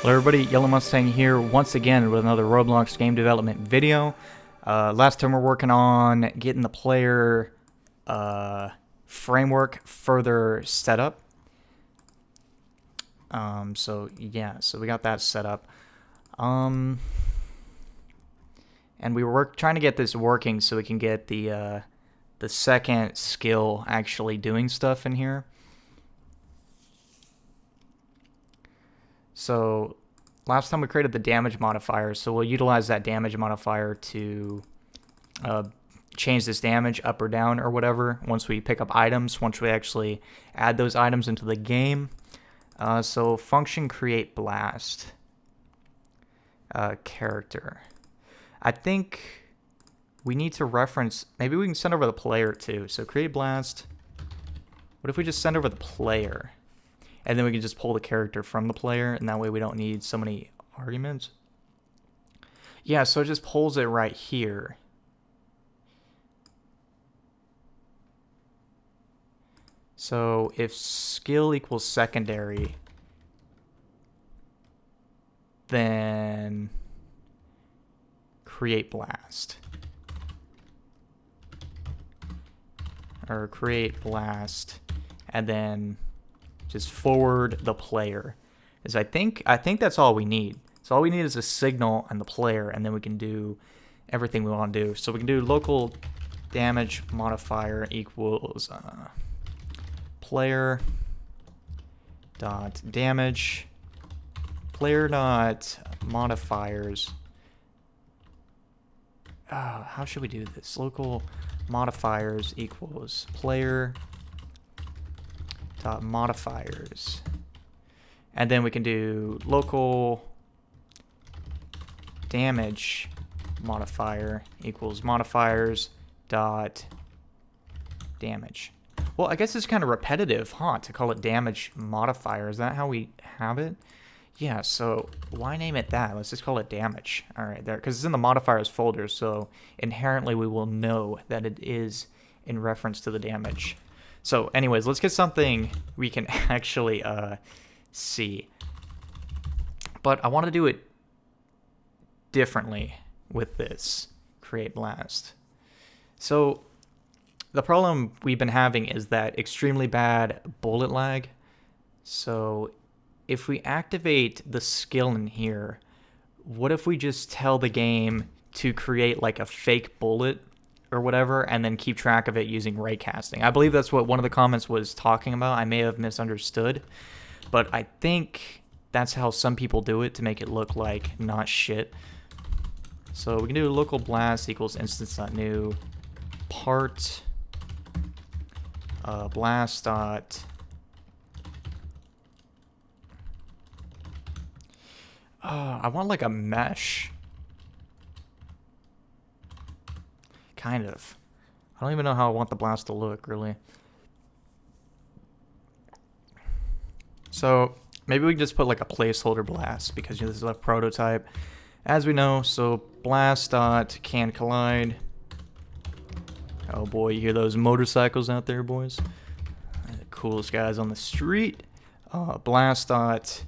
Hello everybody, Yellow Mustang here once again with another Roblox game development video. Last time we're working on getting the player framework further set up. So we got that set up. And we were trying to get this working so we can get the second skill actually doing stuff in here. So last time we created the damage modifier, so we'll utilize that damage modifier to change this damage up or down or whatever once we pick up items, once we actually add those items into the game. So function create blast character. I think we need to reference, maybe we can send over the player too. So create blast. What if we just send over the player? And then we can just pull the character from the player, and that way we don't need so many arguments. Yeah, so it just pulls it right here. So if skill equals secondary, then create blast. Or create blast, and then just forward the player. Is I think that's all we need. So all we need is a signal and the player, and then we can do everything we want to do. So we can do local damage modifier equals player dot damage, player dot modifiers. How should we do this? Local modifiers equals player dot modifiers, and then we can do local damage modifier equals modifiers dot damage. Well, I guess it's kind of repetitive, huh, to call it damage modifier. Is that how we have it? Yeah, so why name it that? Let's just call it damage. All right, there, because it's in the modifiers folder, so inherently we will know that it is in reference to the damage. So anyways, let's get something we can actually see. But I want to do it differently with this create blast. So the problem we've been having is that extremely bad bullet lag. So if we activate the skill in here, what if we just tell the game to create like a fake bullet or whatever, and then keep track of it using Raycasting? I believe that's what one of the comments was talking about. I may have misunderstood, but I think that's how some people do it to make it look like not shit. So we can do local blast equals instance.new part blast dot I want like a mesh. Kind of. I don't even know how I want the blast to look, really. So maybe we can just put like a placeholder blast, because this is a prototype, as we know. So blast dot can collide. Oh boy, you hear those motorcycles out there, boys? They're the coolest guys on the street. Blast dot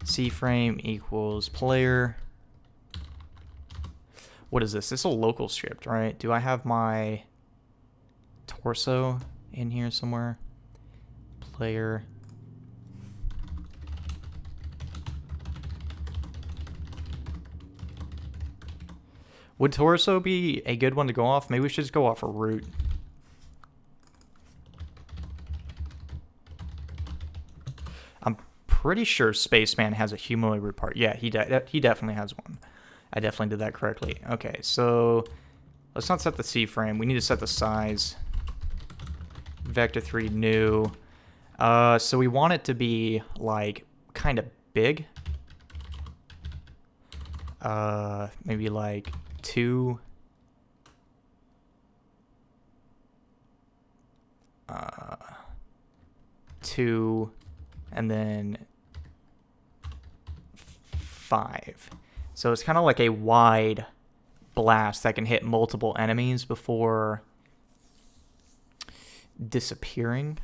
C-frame equals player. What is this? This is a local script, right? Do I have my torso in here somewhere? Player. Would torso be a good one to go off? Maybe we should just go off a root. I'm pretty sure Spaceman has a humanoid root part. Yeah, he definitely has one. I definitely did that correctly. Okay, so let's not set the C-frame. We need to set the size. Vector 3 new. So we want it to be like kind of big. Maybe like 2. Two, and then 5. So it's kind of like a wide blast that can hit multiple enemies before disappearing.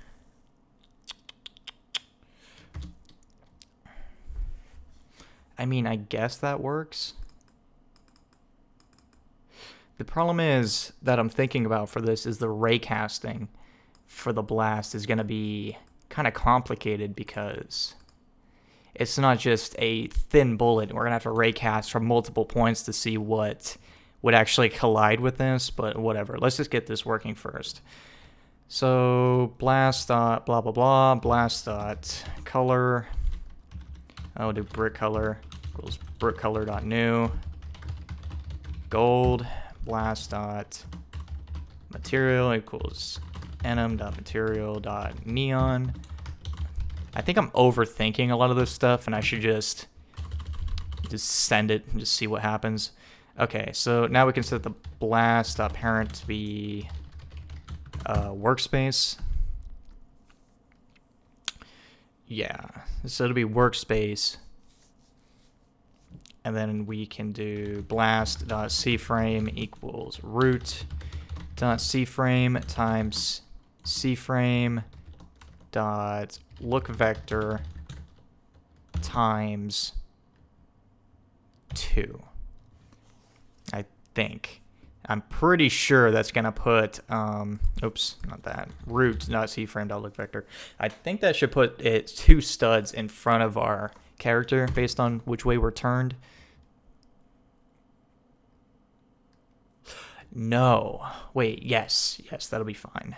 I mean, I guess that works. The problem is that I'm thinking about for this is the raycasting for the blast is going to be kind of complicated because it's not just a thin bullet. We're going to have to raycast from multiple points to see what would actually collide with this, but whatever. Let's just get this working first. So blast dot blah blah blah, blast dot color. I'll do brick color equals brick color dot new gold. Blast dot material equals enum dot material dot neon. I think I'm overthinking a lot of this stuff, and I should just send it and just see what happens. Okay, so now we can set the blast dot parent to be workspace. Yeah, so it'll be workspace. And then we can do blast.cframe equals root.cframe times cframe dot look vector times 2. I think. I'm pretty sure that's going to put, oops, not that, root.cframe.lookVector. I think that should put it 2 studs in front of our character based on which way we're turned. No. Wait, yes, that'll be fine.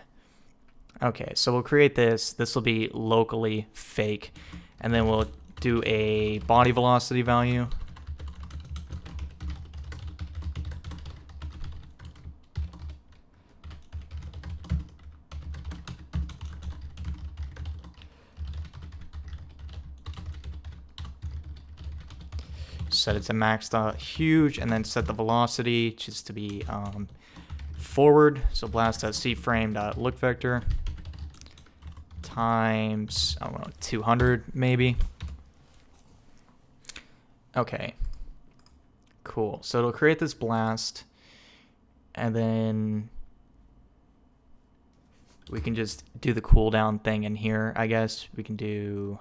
Okay, so we'll create this. This will be locally fake. And then we'll do a body velocity value. Set it to max.huge, and then set the velocity just to be forward. So blast.cframe.lookVector times, I don't know, 200 maybe. Okay, cool. So it'll create this blast, and then we can just do the cooldown thing in here, I guess. We can do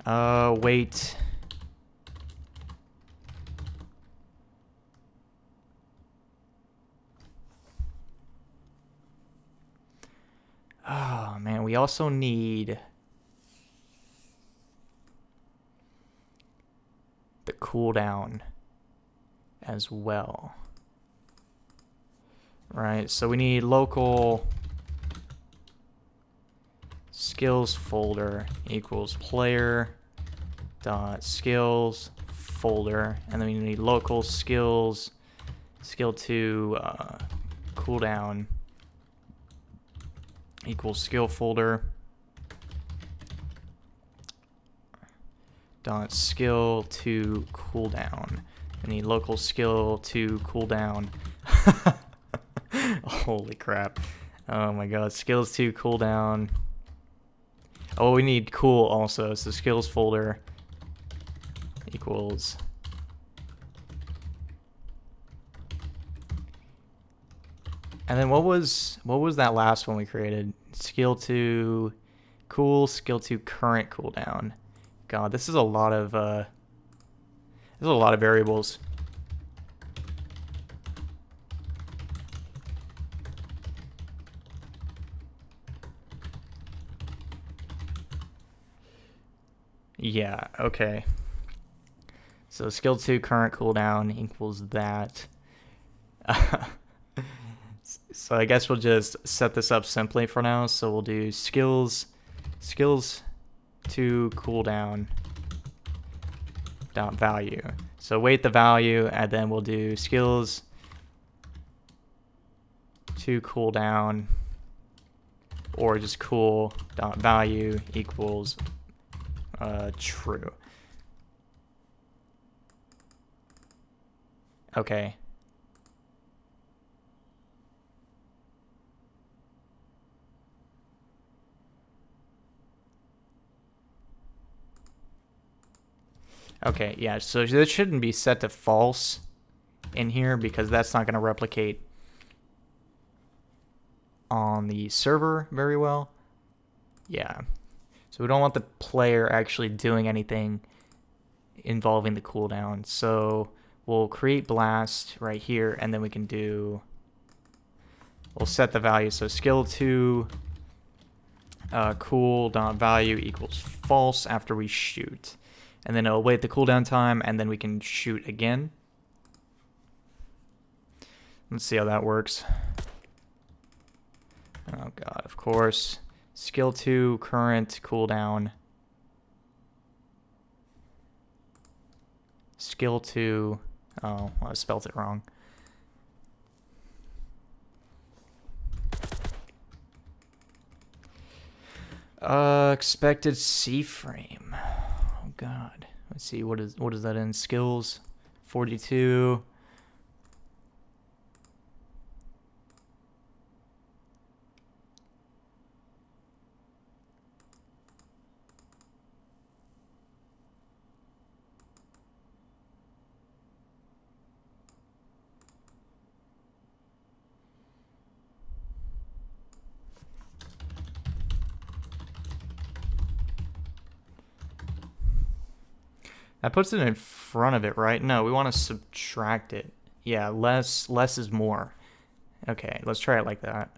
wait. Oh man, we also need the cooldown as well. Right, so we need local skills folder equals player dot skills folder, and then we need local skills skill 2 cooldown equals skill folder dot skill 2 cooldown. I need local skill 2 cooldown. Holy crap. Oh my god, skills 2 cooldown. Oh, we need cool also, so skills folder equals and then what was that last one we created? Skill 2 cool, skill 2 current cooldown. God, this is a lot of variables. Yeah, okay. So skill 2 current cooldown equals that. So I guess we'll just set this up simply for now. So we'll do skills 2 cooldown dot value. So wait the value, and then we'll do skills 2 cooldown, or just cool dot value equals true. Okay. Okay, yeah, so this shouldn't be set to false in here because that's not going to replicate on the server very well. Yeah. So we don't want the player actually doing anything involving the cooldown. So we'll create blast right here, and then we can do, we'll set the value. So skill 2 cool.value equals false after we shoot. And then it'll wait the cooldown time, and then we can shoot again. Let's see how that works. Oh god, of course. Skill 2 current cooldown. Skill 2, oh, I spelled it wrong. Expected C frame. Oh god. Let's see, what is that in? Skills 42. That puts it in front of it, right? No, we want to subtract it. Yeah, less is more. Okay, let's try it like that.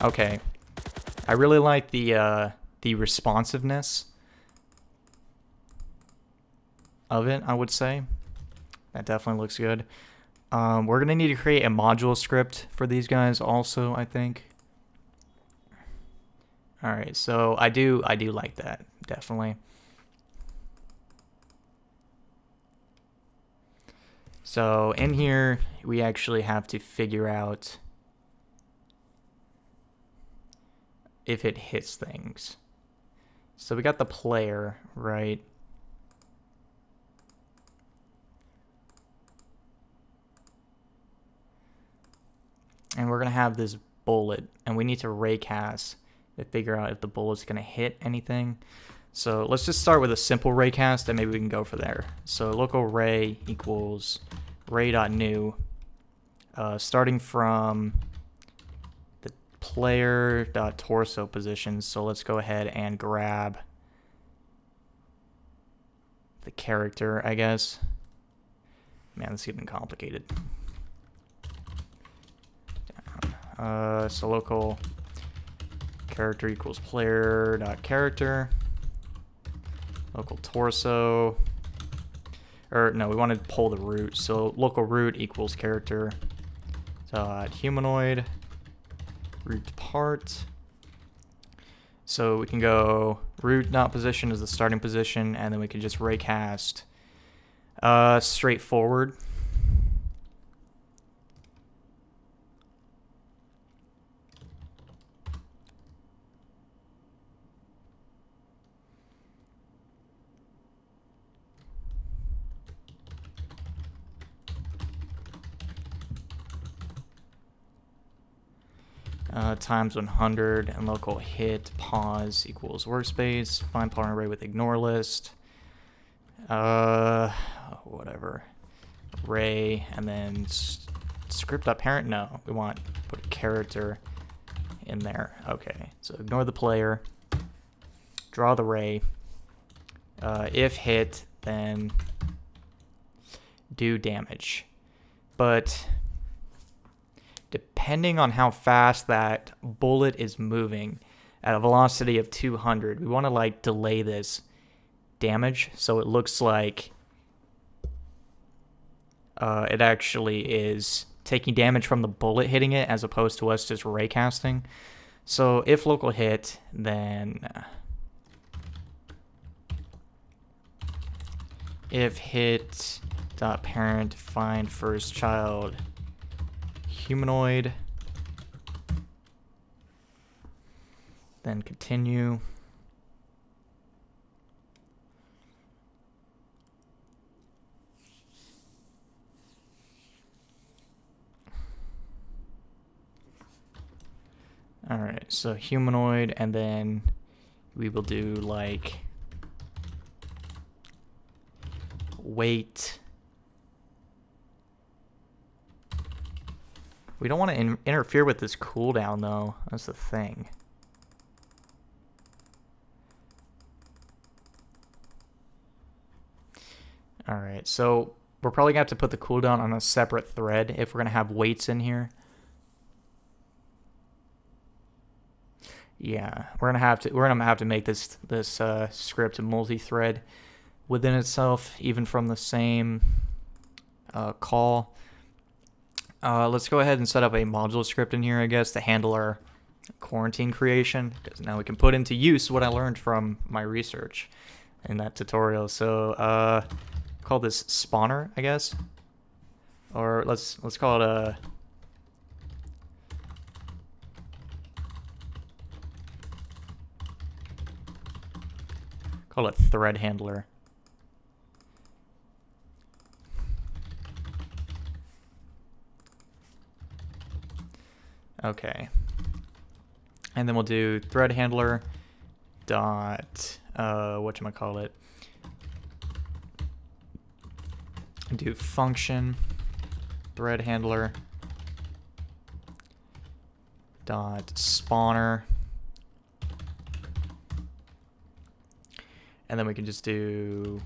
Okay. I really like the responsiveness of it, I would say. That definitely looks good. We're gonna need to create a module script for these guys also, I think. All right, so I do like that, definitely. So in here, we actually have to figure out if it hits things. So we got the player, right? And we're going to have this bullet, and we need to raycast to figure out if the bullet's going to hit anything. So let's just start with a simple raycast, and maybe we can go for there. So local ray equals ray.new, starting from the player.torso position. So let's go ahead and grab the character, I guess. Man, this is getting complicated. So local character equals player.character. Local torso. Or no, we want to pull the root. So local root equals character dot humanoid root part. So we can go root dot position as the starting position, and then we can just raycast straightforward. Times 100, and local hit pause equals workspace. Find partner array with ignore list. Whatever. Array, and then script.parent. No, we want put a character in there. Okay, so ignore the player. Draw the ray. If hit, then do damage. But depending on how fast that bullet is moving at a velocity of 200, we want to like delay this damage so it looks like it actually is taking damage from the bullet hitting it as opposed to us just raycasting. So if local hit, then if hit dot parent find first child humanoid, then continue. All right, so humanoid, and then we will do like wait. We don't want to interfere with this cooldown though. That's the thing. All right, so we're probably gonna have to put the cooldown on a separate thread if we're gonna have waits in here. Yeah, we're gonna have to make this script multi-thread within itself, even from the same call. Let's go ahead and set up a module script in here, I guess, to handle our quarantine creation, because now we can put into use what I learned from my research in that tutorial. So call this spawner, I guess, or let's call it a thread handler. Okay. And then we'll do thread handler dot whatchamacallit. Do function thread handler dot spawner. And then we can just do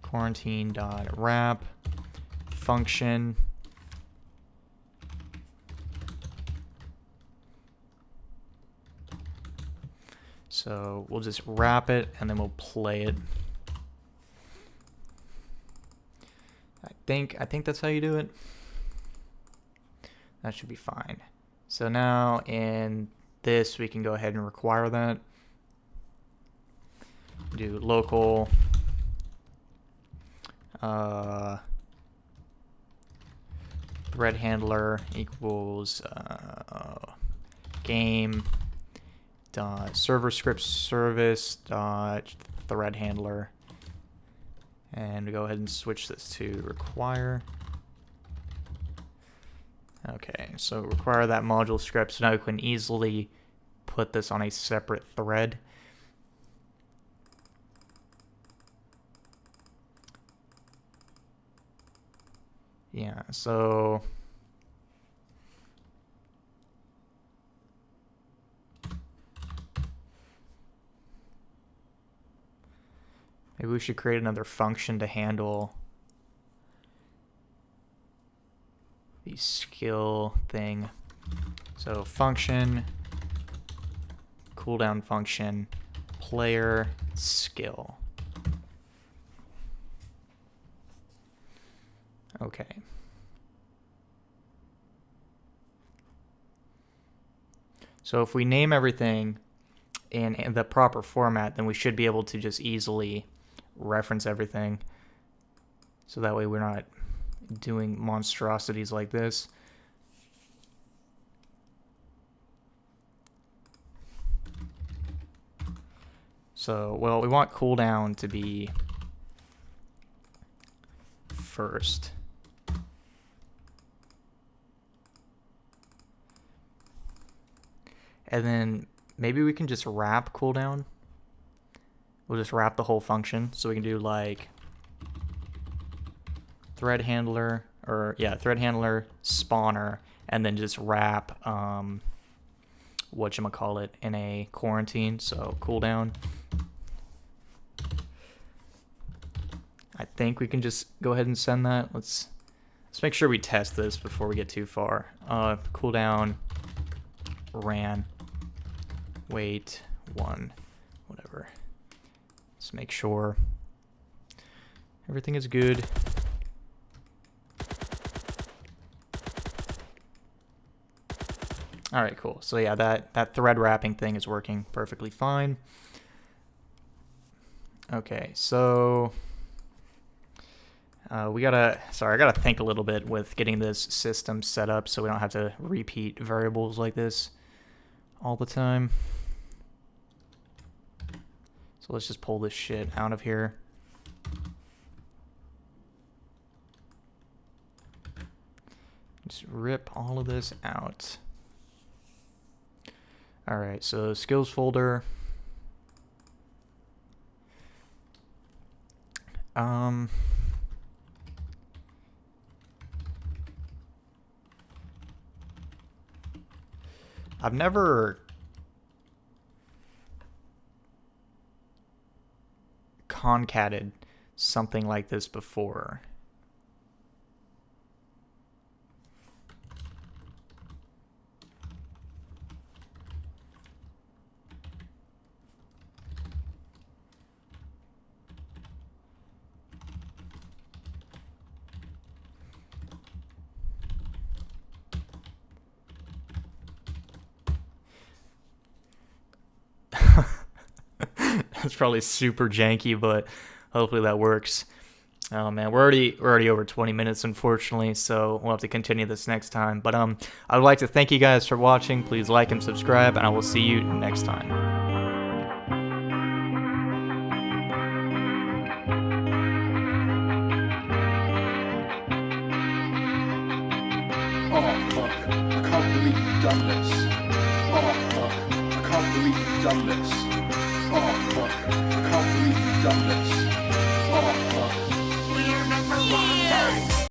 quarantine.wrap function. So we'll just wrap it and then we'll play it. I think that's how you do it. That should be fine. So now in this we can go ahead and require that. Do local thread handler equals game dot server script service dot thread handler, and we go ahead and switch this to require. Okay, so require that module script, so now we can easily put this on a separate thread. Yeah, so maybe we should create another function to handle the skill thing. So function, cooldown function, player skill. Okay. So if we name everything in the proper format, then we should be able to just easily reference everything. So that way we're not doing monstrosities like this. So, well, we want cooldown to be first. And then maybe we can just wrap cooldown. We'll just wrap the whole function. So we can do like thread handler, or yeah, thread handler spawner, and then just wrap whatchamacallit in a quarantine. So cooldown. I think we can just go ahead and send that. Let's make sure we test this before we get too far. Cooldown ran. Wait 1, whatever. Let's make sure everything is good. All right, cool. So yeah, that thread wrapping thing is working perfectly fine. Okay, so I gotta think a little bit with getting this system set up so we don't have to repeat variables like this all the time. So let's just pull this shit out of here. Just rip all of this out. All right, so skills folder. I've never concatted something like this before. That's probably super janky, but hopefully that works. Oh man, we're already over 20 minutes, unfortunately, so we'll have to continue this next time. But I would like to thank you guys for watching. Please like and subscribe, and I will see you next time. Oh fuck, I can't believe you've done this. Oh fuck, I can't believe you've done this. Oh fuck, I can't believe you've done this.